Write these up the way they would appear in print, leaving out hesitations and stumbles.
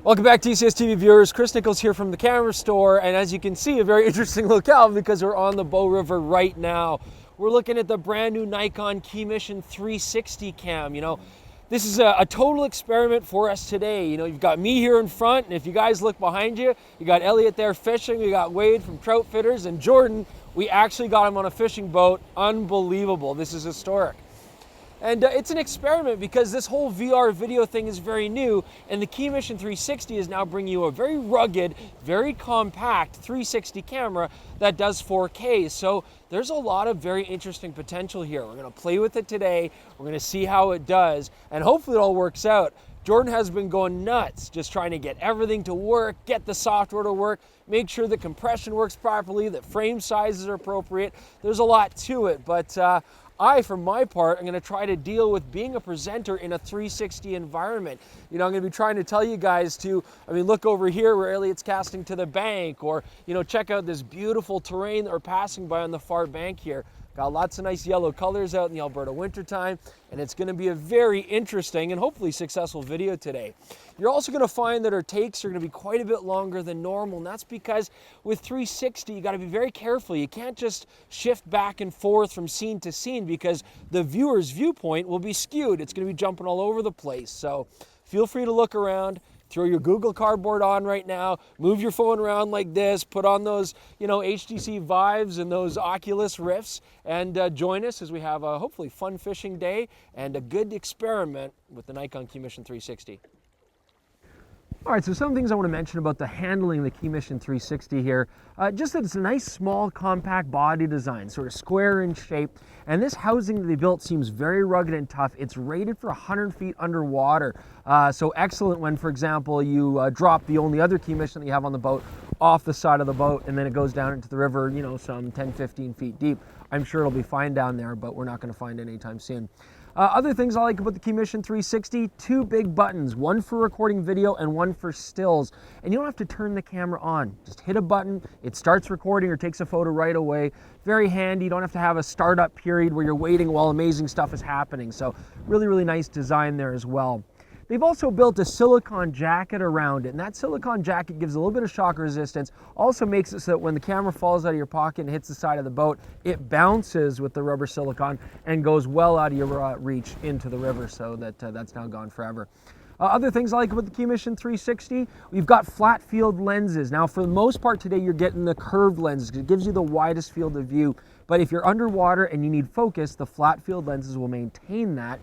Welcome back, TCS TV viewers. Chris Nichols here from the camera store, and as you can see, a very interesting locale because we're on the Bow River right now. We're looking at the brand new Nikon KeyMission 360 cam. You know, this is a total experiment for us today. You know, you've got me here in front, and if you guys look behind you, you got Elliot there fishing, we got Wade from Troutfitters, and Jordan, we actually got him on a fishing boat. Unbelievable. This is historic. And it's an experiment because this whole VR video thing is very new, and the KeyMission 360 is now bringing you a very rugged, very compact 360 camera that does 4K. So there's a lot of very interesting potential here. We're going to play with it today. We're going to see how it does, and hopefully it all works out. Jordan has been going nuts just trying to get everything to work, get the software to work, make sure the compression works properly, that frame sizes are appropriate. There's a lot to it, but I, for my part, am going to try to deal with being a presenter in a 360 environment. You know, I'm going to be trying to tell you guys to, look over here where Elliot's casting to the bank, or, you know, check out this beautiful terrain that we're passing by on the far bank here. Got lots of nice yellow colors out in the Alberta wintertime, and it's going to be a very interesting and hopefully successful video today. You're also going to find that our takes are going to be quite a bit longer than normal, and that's because with 360, you got to be very careful. You can't just shift back and forth from scene to scene because the viewer's viewpoint will be skewed. It's going to be jumping all over the place. So feel free to look around. Throw your Google Cardboard on right now, move your phone around like this, put on those, you know, HTC Vives and those Oculus Rifts, and join us as we have a hopefully fun fishing day and a good experiment with the Nikon KeyMission 360. All right, so some things I want to mention about the handling of the KeyMission 360 here. Just that it's a nice, small, compact body design, sort of square in shape. And this housing that they built seems very rugged and tough. It's rated for 100 feet underwater. So excellent when, for example, you drop the only other KeyMission that you have on the boat off the side of the boat, and then it goes down into the river, you know, some 10, 15 feet deep. I'm sure it'll be fine down there, but we're not going to find it anytime soon. Other things I like about the KeyMission 360, two big buttons, one for recording video and one for stills. And you don't have to turn the camera on. Just hit a button, it starts recording or takes a photo right away. Very handy, you don't have to have a startup period where you're waiting while amazing stuff is happening. So really, really nice design there as well. They've also built a silicone jacket around it, and that silicone jacket gives a little bit of shock resistance, also makes it so that when the camera falls out of your pocket and hits the side of the boat, it bounces with the rubber silicone and goes well out of your reach into the river, so that that's now gone forever. Other things I like about the KeyMission 360, we've got flat field lenses. Now, for the most part today, you're getting the curved lenses. It gives you the widest field of view. But if you're underwater and you need focus, the flat field lenses will maintain that.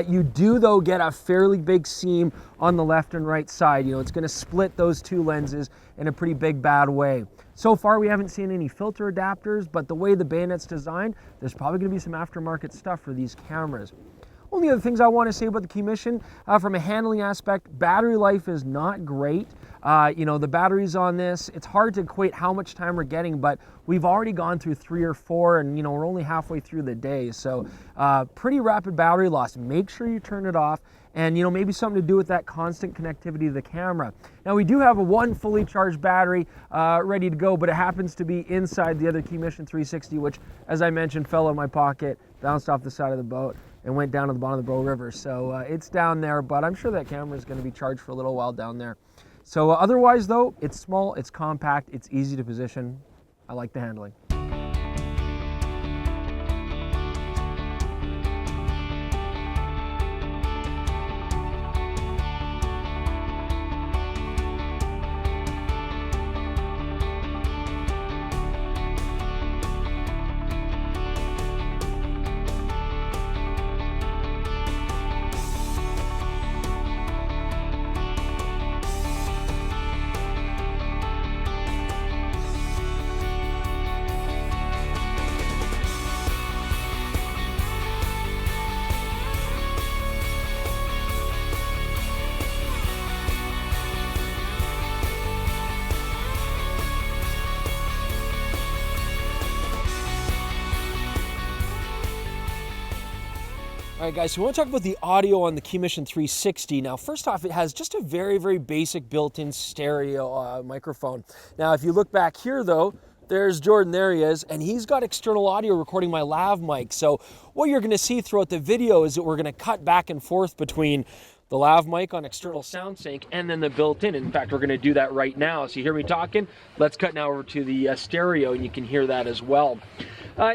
You do, though, get a fairly big seam on the left and right side. You know, it's going to split those two lenses in a pretty big, bad way. So far, we haven't seen any filter adapters, but the way the bayonet's designed, there's probably going to be some aftermarket stuff for these cameras. Only other things I want to say about the KeyMission, from a handling aspect, battery life is not great. You know, the batteries on this, it's hard to equate how much time we're getting, but we've already gone through 3 or 4, and you know, we're only halfway through the day. So pretty rapid battery loss. Make sure you turn it off, and you know, maybe something to do with that constant connectivity to the camera. Now, we do have one fully charged battery ready to go, but it happens to be inside the other KeyMission 360, which, as I mentioned, fell out of my pocket, bounced off the side of the boat, and went down to the bottom of the Bow River. So it's down there, but I'm sure that camera is going to be charged for a little while down there. So otherwise, though, it's small, it's compact, it's easy to position. I like the handling. All right, guys, so we want to talk about the audio on the KeyMission 360. Now, first off, it has just a very, very basic built-in stereo microphone. Now, if you look back here, though, there's Jordan, there he is, and he's got external audio recording my lav mic. So what you're going to see throughout the video is that we're going to cut back and forth between the lav mic on external sound sync, and then the built-in. In fact, we're going to do that right now. So you hear me talking? Let's cut now over to the stereo, and you can hear that as well.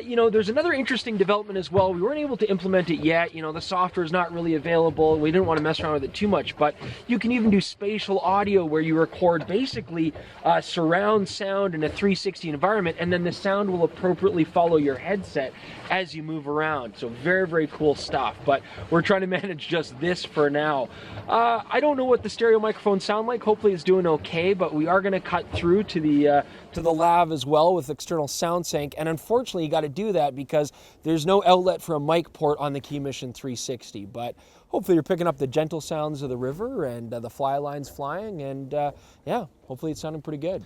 You know, there's another interesting development as well. We weren't able to implement it yet. You know, the software is not really available. We didn't want to mess around with it too much, but you can even do spatial audio where you record basically surround sound in a 360 environment, and then the sound will appropriately follow your headset as you move around. So very, very cool stuff, but we're trying to manage just this for now. I don't know what the stereo microphones sound like. Hopefully it's doing okay, but we are going to cut through to the lav as well with external sound sync, and unfortunately you got to do that because there's no outlet for a mic port on the KeyMission 360, but hopefully you're picking up the gentle sounds of the river and the fly lines flying, and yeah, hopefully it's sounding pretty good.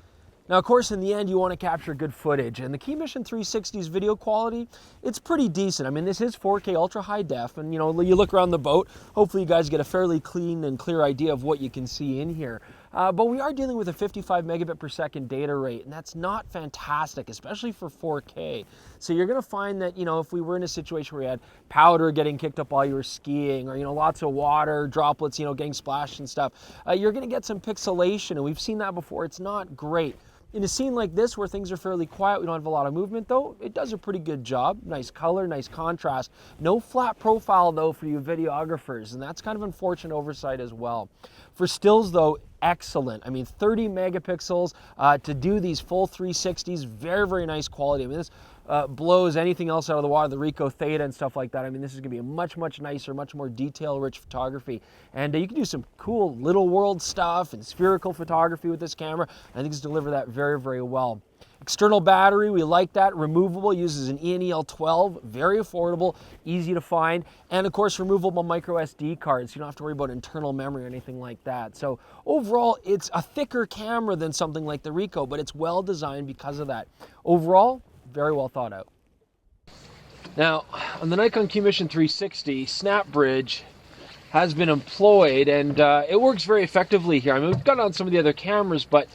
Now, of course, in the end, you want to capture good footage, and the KeyMission 360's video quality, it's pretty decent. I mean, this is 4K ultra high def, and you know, you look around the boat, hopefully you guys get a fairly clean and clear idea of what you can see in here. But we are dealing with a 55 megabit per second data rate, and that's not fantastic, especially for 4K. So you're going to find that, you know, if we were in a situation where you had powder getting kicked up while you were skiing, or, you know, lots of water, droplets, you know, getting splashed and stuff, you're going to get some pixelation, and we've seen that before. It's not great. In a scene like this where things are fairly quiet, we don't have a lot of movement though, it does a pretty good job. Nice color, nice contrast. No flat profile though for you videographers, and that's kind of unfortunate oversight as well. For stills though, excellent. I mean, 30 megapixels to do these full 360s, very, very nice quality. I mean, this blows anything else out of the water, the Ricoh Theta and stuff like that. I mean, this is gonna be a much, much nicer, much more detail-rich photography. And you can do some cool little world stuff and spherical photography with this camera. I think it's delivered that very, very well. External battery, we like that. Removable, uses an ENEL12, very affordable, easy to find. And of course, removable micro SD cards. So you don't have to worry about internal memory or anything like that. So overall, it's a thicker camera than something like the Ricoh, but it's well designed because of that. Overall, very well thought out. Now, on the Nikon KeyMission 360, Snap Bridge has been employed, and it works very effectively here. I mean, we've got it on some of the other cameras, but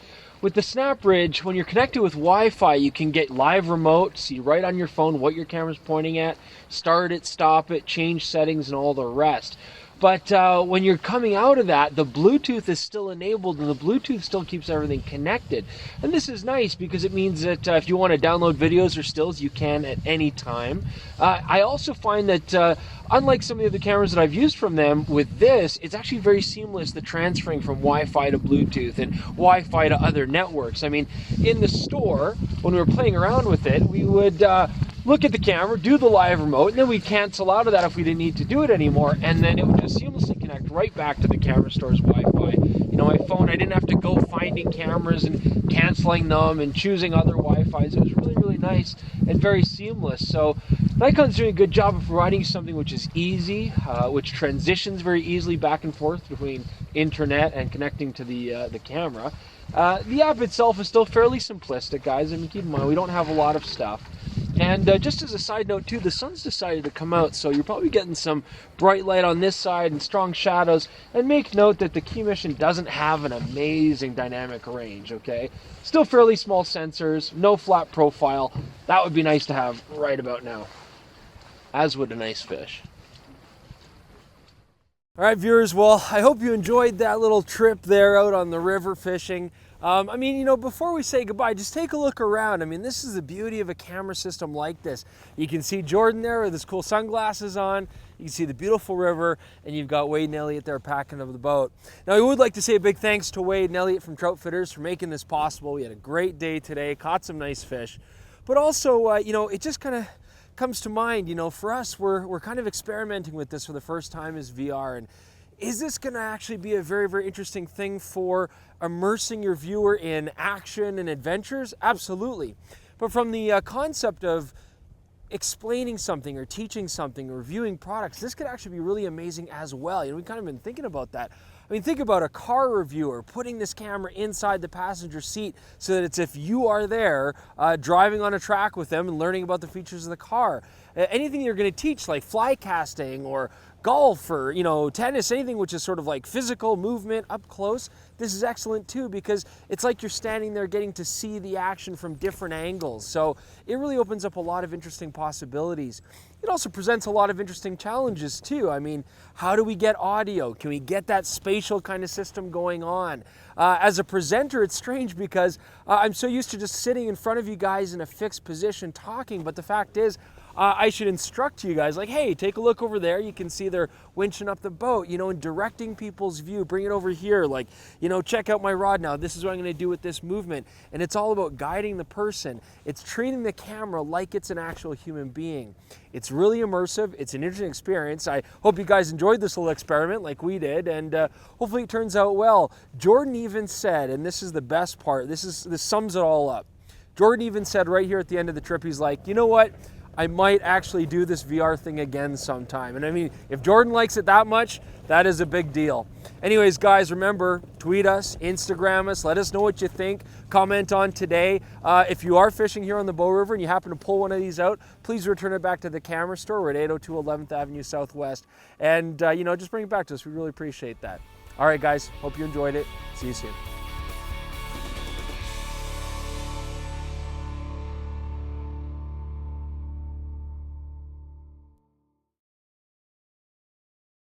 with the Snap Bridge, when you're connected with Wi-Fi, you can get live remote, see right on your phone what your camera's pointing at, start it, stop it, change settings, and all the rest. But when you're coming out of that, the Bluetooth is still enabled, and the Bluetooth still keeps everything connected. And this is nice because it means that if you want to download videos or stills, you can at any time. I also find that unlike some of the other cameras that I've used from them, with this, it's actually very seamless, the transferring from Wi-Fi to Bluetooth and Wi-Fi to other networks. I mean, in the store, when we were playing around with it, we would look at the camera, do the live remote, and then we'd cancel out of that if we didn't need to do it anymore, and then it would just seamlessly connect right back to the camera store's Wi-Fi. You know, my phone, I didn't have to go finding cameras and canceling them and choosing other Wi-Fis. It was really, really nice and very seamless. So Nikon's doing a good job of providing something which is easy, which transitions very easily back and forth between internet and connecting to the camera. The app itself is still fairly simplistic, guys. I mean, keep in mind, we don't have a lot of stuff. And just as a side note too, the sun's decided to come out, so you're probably getting some bright light on this side and strong shadows. And make note that the KeyMission doesn't have an amazing dynamic range, okay? Still fairly small sensors, no flat profile. That would be nice to have right about now, as would a nice fish. All right, viewers, well, I hope you enjoyed that little trip there out on the river fishing. I mean, you know, before we say goodbye, just take a look around. I mean, this is the beauty of a camera system like this. You can see Jordan there with his cool sunglasses on. You can see the beautiful river, and you've got Wade and Elliot there packing up the boat. Now, we would like to say a big thanks to Wade and Elliot from Troutfitters for making this possible. We had a great day today, caught some nice fish. But also, you know, it just kind of comes to mind, you know, for us, we're kind of experimenting with this for the first time as VR, and is this going to actually be a very, very interesting thing for immersing your viewer in action and adventures? Absolutely. But from the concept of explaining something or teaching something or reviewing products, this could actually be really amazing as well. You know, we've kind of been thinking about that. I mean, think about a car reviewer putting this camera inside the passenger seat so that it's if you are there driving on a track with them and learning about the features of the car. Anything you're going to teach, like fly casting or golf or, you know, tennis, anything which is sort of like physical movement up close, this is excellent too, because it's like you're standing there getting to see the action from different angles. So it really opens up a lot of interesting possibilities. It also presents a lot of interesting challenges too. I mean, how do we get audio? Can we get that spatial kind of system going on? As a presenter, it's strange because I'm so used to just sitting in front of you guys in a fixed position talking, but the fact is, I should instruct you guys like, hey, take a look over there. You can see they're winching up the boat, you know, and directing people's view. Bring it over here. Like, you know, check out my rod now. This is what I'm going to do with this movement. And it's all about guiding the person. It's treating the camera like it's an actual human being. It's really immersive. It's an interesting experience. I hope you guys enjoyed this little experiment like we did, and hopefully it turns out well. Jordan even said, and this is the best part, this sums it all up. Jordan even said right here at the end of the trip, he's like, you know what? I might actually do this VR thing again sometime. And I mean, if Jordan likes it that much, that is a big deal. Anyways, guys, remember, tweet us, Instagram us, let us know what you think. Comment on today. If you are fishing here on the Bow River and you happen to pull one of these out, please return it back to the camera store. We're at 802 11th Avenue Southwest. And, you know, just bring it back to us. We really appreciate that. All right, guys, hope you enjoyed it. See you soon.